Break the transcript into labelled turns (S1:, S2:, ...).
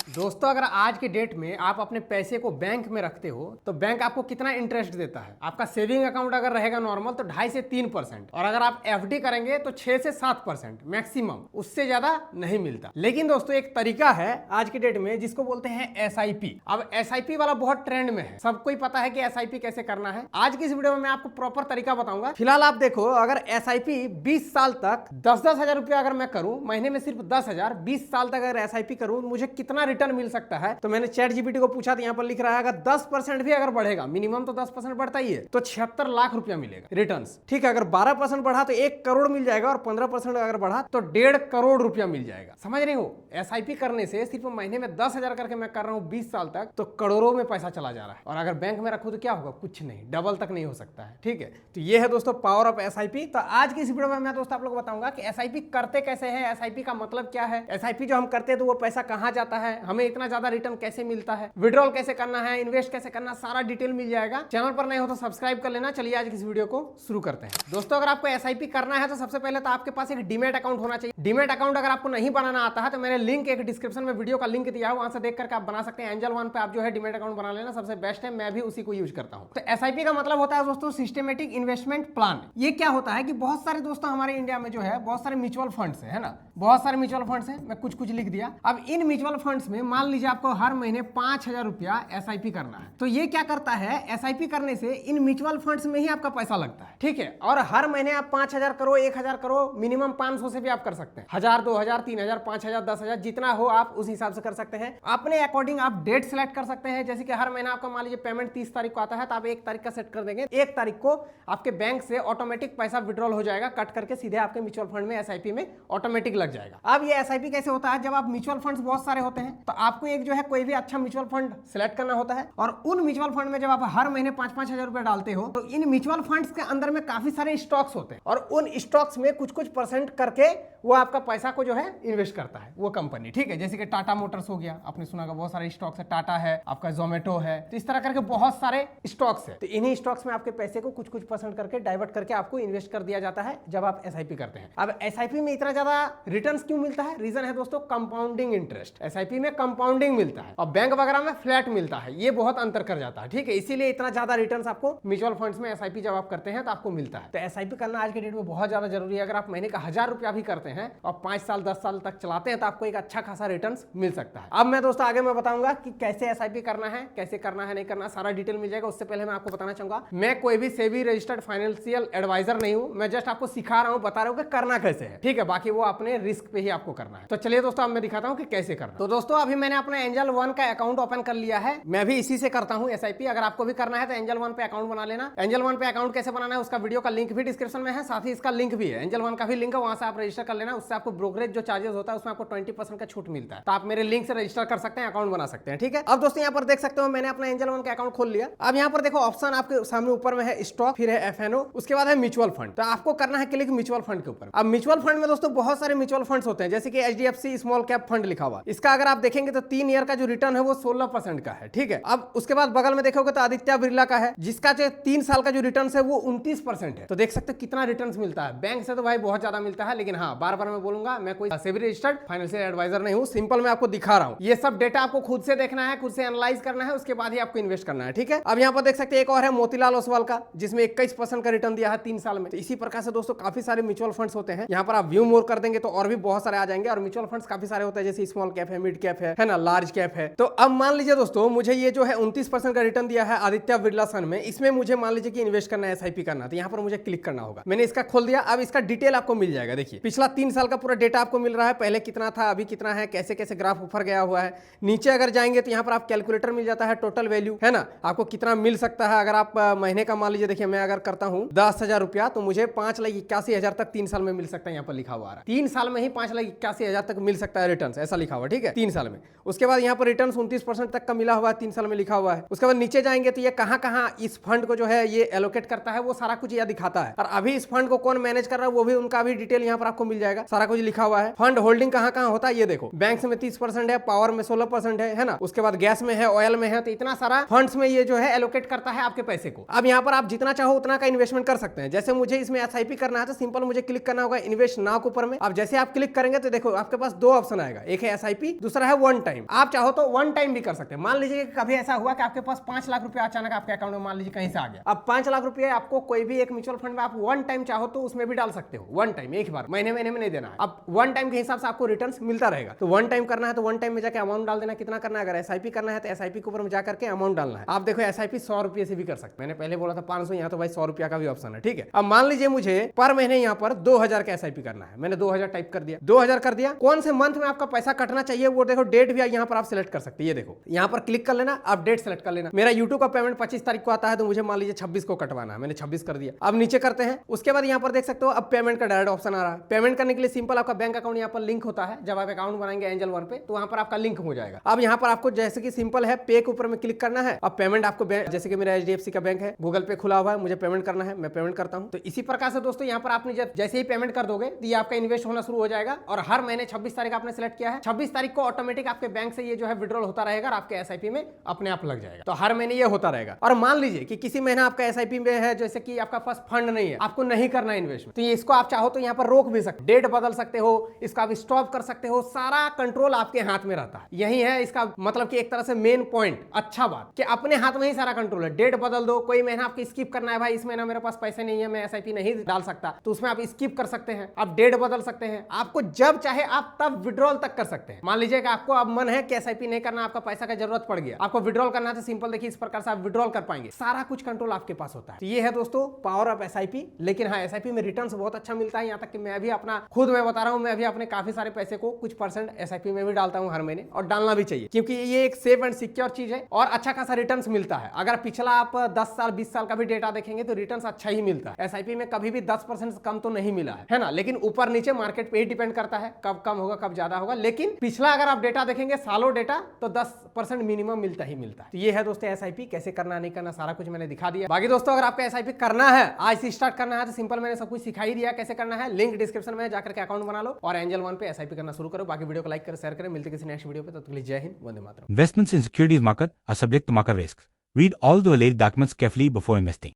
S1: दोस्तों अगर आज के डेट में आप अपने पैसे को बैंक में रखते हो तो बैंक आपको कितना इंटरेस्ट देता है। आपका सेविंग अकाउंट अगर रहेगा नॉर्मल तो 2.5 से 3%, और अगर आप एफडी करेंगे तो 6 से 7% मैक्सिमम, उससे ज्यादा नहीं मिलता। लेकिन दोस्तों एक तरीका है आज के डेट में जिसको बोलते हैं एसआईपी। अब एसआईपी वाला बहुत ट्रेंड में है, सबको ही पता है कि एसआईपी कैसे करना है। आज की इस वीडियो में मैं आपको प्रॉपर तरीका बताऊंगा। फिलहाल आप देखो, अगर एसआईपी 20 साल तक 10-10 हजार रुपया अगर मैं करूं, महीने में सिर्फ 10,000, 20 साल तक अगर एसआईपी करूं, मुझे कितना रिटर्न मिल सकता है। तो मैंने चैट जीपीटी को पूछा, तो यहाँ पर लिख रहा है अगर 10% भी अगर बढ़ेगा, मिनिमम तो 10% बढ़ता ही है, तो 76 लाख रुपया मिलेगा रिटर्न। ठीक है, अगर 12% बढ़ा तो 1 करोड़ मिल जाएगा, और 15% अगर बढ़ा तो 1.5 करोड़ रुपया मिल जाएगा। समझ रहे हो, एसआईपी करने से सिर्फ महीने में 10,000 करके मैं कर रहा हूँ 20 साल तक, तो करोड़ों में पैसा चला जा रहा है। और अगर बैंक में रखो तो क्या होगा, कुछ नहीं, डबल तक नहीं हो सकता है। ठीक है, तो ये है दोस्तों पावर ऑफ एसआईपी। तो आज की इस वीडियो में मैं दोस्तों आप लोग बताऊंगा कि एसआईपी करते कैसे है, एसआईपी का मतलब क्या है, एसआईपी जो हम करते हैं तो वो पैसा कहां जाता है, हमें इतना ज्यादा रिटर्न कैसे मिलता है, विड्रॉल कैसे करना है, इन्वेस्ट कैसे करना, सारा डिटेल मिल जाएगा। चैनल पर नए हो तो सब्सक्राइब कर लेना। चलिए आज की इस वीडियो को शुरू करते हैं। दोस्तों अगर आपको एसआईपी करना है तो सबसे पहले तो आपके पास एक डीमैट अकाउंट होना चाहिए। डीमैट अकाउंट अगर आपको नहीं बनाना आता है तो मैंने लिंक एक डिस्क्रिप्शन में वीडियो का लिंक दिया है, वहां से देख करके आप बना सकते हैं। एंजल वन पे आप जो है डीमैट अकाउंट बना लेना, सबसे बेस्ट है, मैं भी उसी को यूज करता हूं। तो एसआईपी का मतलब होता है दोस्तों सिस्टमेटिक इन्वेस्टमेंट प्लान। ये क्या होता है कि बहुत सारे दोस्तों हमारे इंडिया में जो है बहुत सारे म्यूचुअल फंड्स है ना, बहुत सारे म्यूचुअल फंड्स हैं, मैं कुछ कुछ लिख दिया। अब इन म्यूचुअल फंड्स में मान लीजिए आपको हर महीने 5,000 रुपया एसआईपी करना है, तो ये क्या करता है, एसआईपी करने से इन म्यूचुअल फंड्स में ही आपका पैसा लगता है। ठीक है, और हर महीने आप 5,000 करो, 1,000 करो, मिनिमम 500 से भी आप कर सकते हैं, 1,000, 2,000, 3,000, 5,000, 10,000, जितना हो आप उस हिसाब से कर सकते हैं। अपने अकॉर्डिंग आप डेट सेलेक्ट कर सकते हैं, जैसे कि हर महीना आपका मान लीजिए पेमेंट 30 तारीख को आता है, तो आप 1 तारीख का सेट कर देंगे, 1 तारीख को आपके बैंक से ऑटोमेटिक पैसा विड्रॉल हो जाएगा, कट करके सीधे आपके म्यूचुअल फंड में एसआईपी में ऑटोमेटिक लग जाएगा। अब ये एसआईपी कैसे होता है, जब आप म्यूचुअल फंड्स बहुत सारे होते हैं तो आपको एक जो है कोई भी अच्छा म्यूचुअल फंड सिलेक्ट करना होता है, और उन म्यूचुअल फंड में जब आप हर महीने 5-5 हजार रुपए डालते हो, तो इन म्यूचुअल फंड्स के अंदर में काफी सारे स्टॉक्स होते हैं, और उन स्टॉक्स में कुछ कुछ परसेंट करके वो आपका पैसा को जो है इन्वेस्ट करता है वो कंपनी। ठीक है, जैसे कि टाटा मोटर्स हो गया, आपने सुना होगा, बहुत सारे स्टॉक्स है, टाटा है, आपका जोमेटो है, तो इस तरह करके बहुत सारे स्टॉक्स है। तो इन्हीं स्टॉक्स में आपके पैसे को कुछ कुछ परसेंट करके डाइवर्ट करके आपको इन्वेस्ट कर दिया जाता है जब आप एसआईपी करते हैं। अब एसआईपी में इतना ज्यादा रिटर्न्स क्यों मिलता है, रीजन है दोस्तों कंपाउंडिंग इंटरेस्ट। एसआईपी में कंपाउंडिंग मिलता है और बैंक वगैरह में फ्लैट मिलता है, ये बहुत अंतर कर जाता है। ठीक है, इसीलिए इतना ज्यादा रिटर्न्स आपको म्यूचुअल फंड्स में एसआईपी जब आप करते हैं तो आपको मिलता है। तो एसआईपी करना आज के डेट में बहुत ज्यादा जरूरी है। अगर आप महीने का 1,000 रुपया भी करते हैं और 5 साल 10 साल तक चलाते हैं तो आपको एक अच्छा खासा रिटर्न मिल सकता है। अब मैं दोस्तों आगे मैं बताऊंगा कि कैसे एसआईपी करना है, कैसे करना है, नहीं करना, सारा डिटेल मिल जाएगा। उससे पहले मैं आपको बताना चाहूंगा, मैं कोई भी सेबी रजिस्टर्ड फाइनेंशियल एडवाइजर नहीं हूं, मैं जस्ट आपको सिखा रहा हूं, बता रहा हूं कि करना कैसे है। ठीक है, बाकी वो अपने रिस्क पे ही आपको करना है। तो चलिए दोस्तों अब मैं दिखाता हूं कि कैसे करना। तो दोस्तों अभी मैंने अपना एंजल वन का अकाउंट ओपन कर लिया है, मैं भी इसी से करता हूं एसआईपी। अगर आपको भी करना है तो एंजल वन पे अकाउंट बना लेना। एंजल वन पे अकाउंट कैसे बनाना है उसका वीडियो का लिंक भी डिस्क्रिप्शन में है, साथ ही इसका लिंक भी है, एंजल वन का भी लिंक है, वहां से आप रजिस्टर कर लेना। उससे आपको ब्रोकरेज जो चार्जेस होता है उसमें आपको 20% का छूट मिलता है, तो आप मेरे लिंक से रजिस्टर कर सकते हैं, अकाउंट बना सकते हैं। ठीक है, अब दोस्तों यहाँ पर देख सकते हो मैंने अपना एंजल वन का अकाउंट खोल लिया। अब यहाँ पर देखो ऑप्शन आपके सामने ऊपर में है स्टॉक, फिर है एफएनओ, उसके बाद है म्यूचुअल फंड। तो आपको करना है क्लिक म्यूचुअल फंड के ऊपर। अब म्यूचुअल फंड में दोस्तों बहुत सारे म्यूचुअल फंड्स होते हैं, जैसे कि एचडीएफसी स्मॉल कैप फंड लिखा हुआ, इसका अगर आप देखेंगे तो 3 ईयर का जो रिटर्न है वो 16% का है। ठीक है, अब उसके बाद बगल में देखोगे तो आदित्य बिरला का है, जिसका जो 3 साल का जो रिटर्न है वो 29% है। तो देख सकते हो कितना रिटर्न मिलता है। बैंक से तो भाई बहुत ज्यादा मिलता है, लेकिन हाँ बार बार मैं बोलूंगा, मैं कोई सेबी रजिस्टर्ड फाइनेंशियल एडवाइजर नहीं हूं, सिंपल मैं आपको दिखा रहा हूं। ये सब डेटा आपको खुद से देखना है, खुद से एनालाइज करना है, उसके बाद ही आपको इन्वेस्ट करना है। ठीक है, अब यहाँ पर देख सकते हैं एक और है मोतीलाल ओसवाल का, जिसमें 21% का रिटर्न दिया है 3 साल में। तो इसी प्रकार से दोस्तों काफी सारे म्यूचुअल फंड्स होते हैं, यहाँ पर आप व्यू मोर कर देंगे तो और भी बहुत सारे आ जाएंगे। और म्यूचुअल फंड्स काफी सारे होते हैं, जैसे स्मॉल कैप है, मिड कैप है ना, लार्ज कैप है। तो अब मान लीजिए दोस्तों मुझे ये जो है 29% का रिटर्न दिया है आदित्य बिरला सन में, इसमें मुझे मान लीजिए कि इन्वेस्ट करना है, एसआईपी करना, तो यहाँ पर मुझे क्लिक करना होगा। मैंने इसका खोल दिया, अब इसका डिटेल आपको मिल जाएगा। देखिए पिछला 3 साल का पूरा डेटा आपको मिल रहा है, पहले कितना था, अभी कितना है, कैसे कैसे ग्राफ ऊपर गया हुआ है। नीचे अगर जाएंगे तो यहाँ पर आप कैलकुलेटर मिल जाता है, टोटल वैल्यू है ना, आपको कितना मिल सकता है। अगर आप महीने का मान लीजिए, देखिए मैं अगर करता हूँ 10,000 रुपया, तो मुझे 5,81,000 तक 3 साल में मिल सकता है। यहाँ पर लिखा हुआ है 3 साल में ही 5,81,000 तक मिल सकता है रिटर्न, ऐसा लिखा हुआ। ठीक है, 3 साल में। उसके बाद यहाँ पर रिटर्न 29% तक का मिला हुआ है, 3 साल में लिखा हुआ है। उसके बाद नीचे जाएंगे तो ये कहाँ कहाँ इस फंड को जो है ये एलोकेट करता है, वो सारा कुछ यह दिखाता है। और अभी इस फंड को कौन मैनेज कर रहा है वो भी उनका भी डिटेल यहाँ पर आपको मिल जाएगा, सारा कुछ लिखा हुआ है। फंड होल्डिंग कहाँ कहाँ होता है ये देखो, बैंक में 30% है, पावर में 16% है ना, उसके बाद गैस में है, ऑयल में है। तो इतना सारा फंड्स में ये जो है एलोकेट करता है आपके पैसे को। अब यहाँ पर आप जितना चाहो उतना का इन्वेस्टमेंट कर सकते हैं। जैसे मुझे इसमें एसआईपी करना है तो सिंपल मुझे क्लिक करना होगा इन्वेस्ट नाउ के ऊपर में। अब जैसे आप क्लिक करेंगे तो देखो आपके पास 2 ऑप्शन आएगा, एक है एसआईपी, दूसरा है वन टाइम, आप चाहो तो वन टाइम भी कर सकते हैं। मान लीजिए कभी ऐसा हुआ कि आपके पास 5 लाख रुपया अचानक आपके अकाउंट में मान लीजिए कहीं से आ गया। अब 5 लाख रुपया आपको कोई भी एक म्यूचुअल फंड में आप वन टाइम चाहो तो उसमें भी डाल सकते हो, वन टाइम एक बार, महीने में नहीं देना है। अब वन टाइम के हिसाब से आपको रिटर्न मिलता रहेगा। तो वन टाइम करना है तो वन टाइम में जाकर अमाउंट डाल देना, कितना करना है। अगर एसआईपी करना है तो एसआईपी के ऊपर में जाकर के अमाउंट डालना है। आप देखो एसआईपी 100 रुपये से भी कर सकते हैं। मैंने पहले बोला था 500, यहाँ तो भाई 100 रुपया का भी ऑप्शन है, ठीक है। अब मान लीजिए मुझे पर महीने यहाँ पर 2000 का एसआईपी करना है, मैंने 2000 टाइप कर दिया, 2000 कर दिया। कौन से मंथ में आपका पैसा कटना चाहिए वो देखो, डेट भी यहाँ पर आप सिलेक्ट कर सकते हैं। ये देखो यहाँ पर क्लिक कर लेना, आप डेट सेलेक्ट कर लेना। मेरा यूट्यूब का पेमेंट 25 तारीख को आता है, तो मुझे मान लीजिए 26 को कटवाना है, मैंने 26 कर दिया। अब नीचे करते हैं, उसके बाद यहाँ पर देख सकते हो अब पेमेंट का डायरेक्ट ऑप्शन आ रहा है। पेमेंट करने के लिए सिंपल आपका बैंक अकाउंट यहाँ पर लिंक होता है। जब आप अकाउंट बनाएंगे एंजल वन पे तो वहाँ पर आपका लिंक हो जाएगा। अब यहाँ पर आपको जैसे कि सिंपल है, पे के ऊपर में क्लिक करना है। अब पेमेंट आपको जैसे कि मेरा HDFC का बैंक है, गूगल पे खुला हुआ है, मुझे पेमेंट करना है, मैं पेमेंट करता हूँ। तो इसी प्रकार से दोस्तों यहाँ पर आपने जैसे ही पेमेंट कर दोगे तो ये आपका इन्वेस्ट होना शुरू हो जाएगा। और हर महीने 26 तारीख आपने सेलेक्ट किया है, 26 तारीख को ऑटोमेटिक आपके बैंक से ये जो है विड्रॉल होता रहेगा और आपके एसआईपी में अपने आप लग जाएगा। तो हर महीने ये होता रहेगा। और मान लीजिए कि किसी महीना आपका एसआईपी में है, जैसे कि आपका पास फंड नहीं है, आपको नहीं करना इन्वेस्टमेंट, तो ये इसको आप चाहो तो यहाँ पर रोक भी सकते, डेट बदल सकते हो, इसका भी स्टॉप कर सकते हो। सारा कंट्रोल आपके हाथ में रहता है। यही है इसका मतलब कि एक तरह से मेन पॉइंट, अच्छा बात कि अपने हाथ में ही सारा कंट्रोल है। डेट बदल दो, कोई महीना आपको स्किप करना है, भाई इस महीना मेरे पास पैसे नहीं है, मैं एसआईपी नहीं डाल सकता, तो उसमें आप स्किप कर सकते हैं। आप डेट बदल सकते हैं, आपको जब चाहे आप तब विड्रॉल तक कर सकते हैं। मान लीजिए कि आपको अब मन है कि एसआईपी नहीं करना, आपका पैसा का जरूरत पड़ गया, आपको विड्रॉल करना है, तो सिंपल देखिए इस प्रकार से आप विड्रॉल कर पाएंगे। सारा कुछ कंट्रोल आपके पास होता है। तो ये है दोस्तों पावर ऑफ एसआईपी। लेकिन हाँ, एसआईपी में रिटर्न्स बहुत अच्छा मिलता है। यहाँ तक कि मैं भी अपना खुद मैं बता रहा हूँ, मैं भी अपने काफी सारे पैसे को कुछ % एसआईपी में भी डालता हूँ हर महीने, और डालना भी चाहिए क्योंकि ये एक सेफ एंड सिक्योर चीज है और अच्छा खासा रिटर्न्स मिलता है। अगर पिछला आप 10 साल 20 साल का भी डेटा देखेंगे तो रिटर्न्स अच्छा ही मिलता है। एसआईपी में कभी भी 10% कम तो नहीं मिला है ना। लेकिन ऊपर नीचे मार्केट पे ही डिपेंड करता है, कब कम होगा कब ज्यादा होगा। लेकिन पिछला अगर आप डेटा देखेंगे, सालों डेटा, तो 10% मिनिमम मिलता ही मिलता है। तो ये है दोस्तों एसआईपी, कैसे करना नहीं करना सारा कुछ मैंने दिखा दिया। बाकी दोस्तों अगर आपका एसआईपी करना है, आज से स्टार्ट करना है, तो सिंपल मैंने सब कुछ सिखा ही दिया कैसे करना है। लिंक डिस्क्रिप्शन में जाकर के अकाउंट बना लो और एंजल वन पे एसआईपी करना शुरू करो। बाकी वीडियो को लाइक करें, शेयर करें। मिलते किसी नेक्स्ट वीडियो पे, तब तक के लिए जय Hind, Vande Mataram.
S2: Investments in securities market are subject to market risks. Read all the related documents carefully before investing.